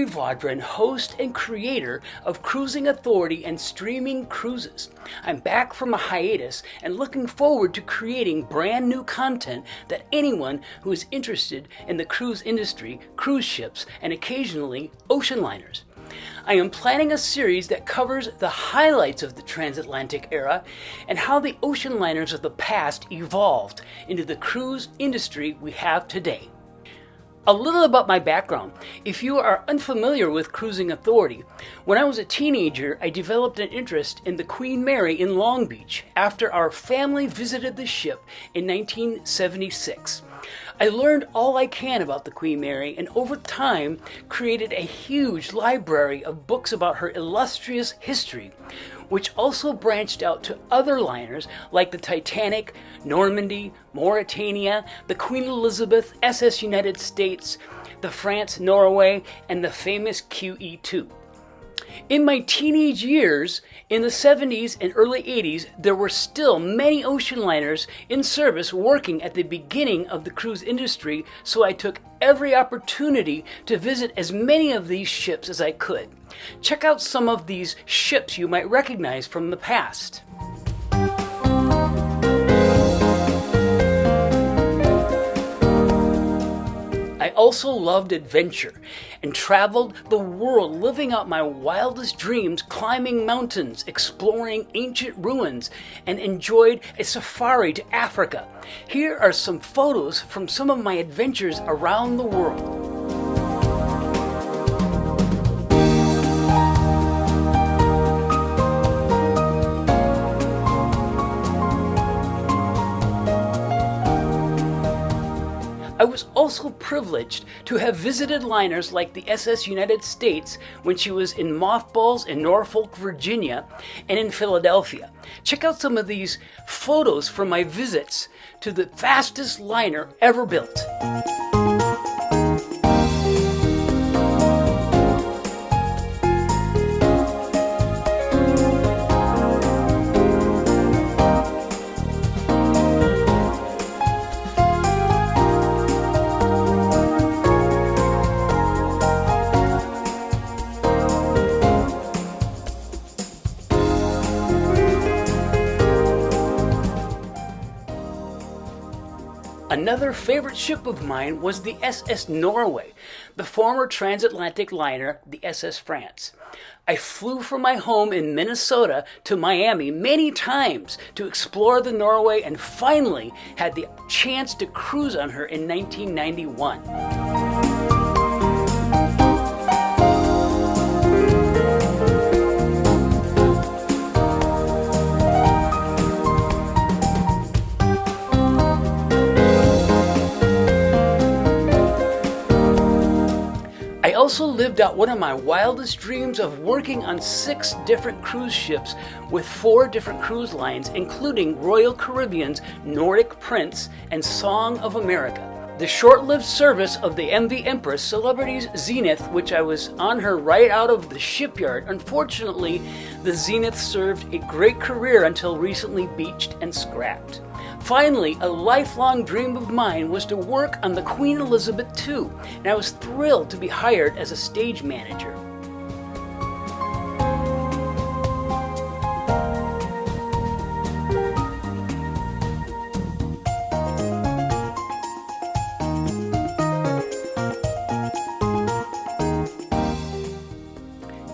Jeffrey Vaudrin, host and creator of Cruising Authority and Streaming Cruises. I'm back from a hiatus and looking forward to creating brand new content that anyone who is interested in the cruise industry, cruise ships, and occasionally ocean liners. I am planning a series that covers the highlights of the transatlantic era and how the ocean liners of the past evolved into the cruise industry we have today. A little about my background. If you are unfamiliar with Cruising Authority, when I was a teenager, I developed an interest in the Queen Mary in Long Beach after our family visited the ship in 1976. I learned all I can about the Queen Mary and over time created a huge library of books about her illustrious history, which also branched out to other liners like the Titanic, Normandy, Mauretania, the Queen Elizabeth, SS United States, the France Norway, and the famous QE2. In my teenage years, in the 70s and early 80s, there were still many ocean liners in service working at the beginning of the cruise industry, so I took every opportunity to visit as many of these ships as I could. Check out some of these ships you might recognize from the past. I also loved adventure and traveled the world living out my wildest dreams, climbing mountains, exploring ancient ruins, and enjoyed a safari to Africa. Here are some photos from some of my adventures around the world. I was also privileged to have visited liners like the SS United States when she was in mothballs in Norfolk, Virginia, and in Philadelphia. Check out some of these photos from my visits to the fastest liner ever built. Another favorite ship of mine was the SS Norway, the former transatlantic liner, the SS France. I flew from my home in Minnesota to Miami many times to explore the Norway and finally had the chance to cruise on her in 1991. I also lived out one of my wildest dreams of working on 6 different cruise ships with 4 different cruise lines, including Royal Caribbean's Nordic Prince and Song of America. The short-lived service of the MV Empress Celebrity's Zenith, which I was on her right out of the shipyard. Unfortunately, the Zenith served a great career until recently beached and scrapped. Finally, a lifelong dream of mine was to work on the Queen Elizabeth II, and I was thrilled to be hired as a stage manager.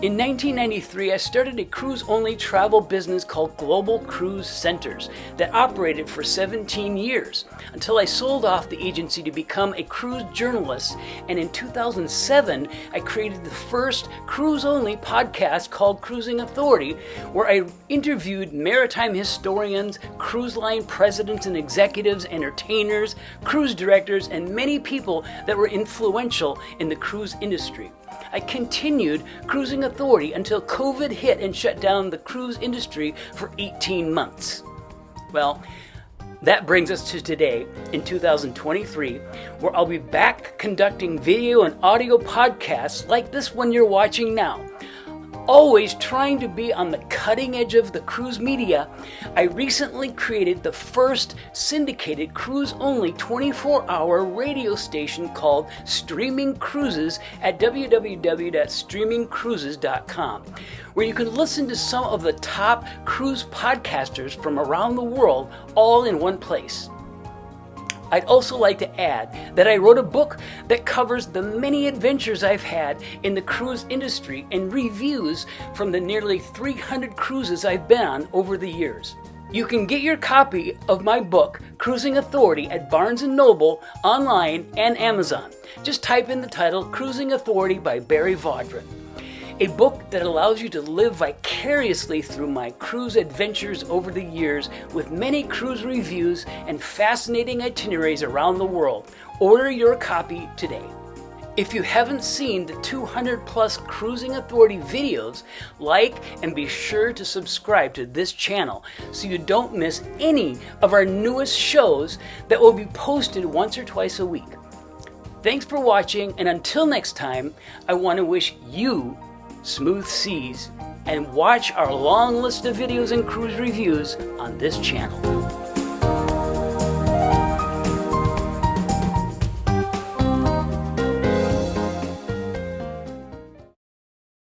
In 1993, I started a cruise-only travel business called Global Cruise Centers that operated for 17 years until I sold off the agency to become a cruise journalist, and in 2007, I created the first cruise-only podcast called Cruising Authority, where I interviewed maritime historians, cruise line presidents and executives, entertainers, cruise directors, and many people that were influential in the cruise industry. I continued Cruising Authority until COVID hit and shut down the cruise industry for 18 months. Well, that brings us to today, in 2023, where I'll be back conducting video and audio podcasts like this one you're watching now. Always trying to be on the cutting edge of the cruise media, I recently created the first syndicated cruise-only 24-hour radio station called Streaming Cruises at www.streamingcruises.com, where you can listen to some of the top cruise podcasters from around the world all in one place. I'd also like to add that I wrote a book that covers the many adventures I've had in the cruise industry and reviews from the nearly 300 cruises I've been on over the years. You can get your copy of my book, Cruising Authority, at Barnes & Noble, online, and Amazon. Just type in the title, Cruising Authority by Barry Vaudrin. A book that allows you to live vicariously through my cruise adventures over the years with many cruise reviews and fascinating itineraries around the world. Order your copy today. If you haven't seen the 200 plus Cruising Authority videos, like and be sure to subscribe to this channel so you don't miss any of our newest shows that will be posted once or twice a week. Thanks for watching, and until next time, I want to wish you smooth seas, and watch our long list of videos and cruise reviews on this channel.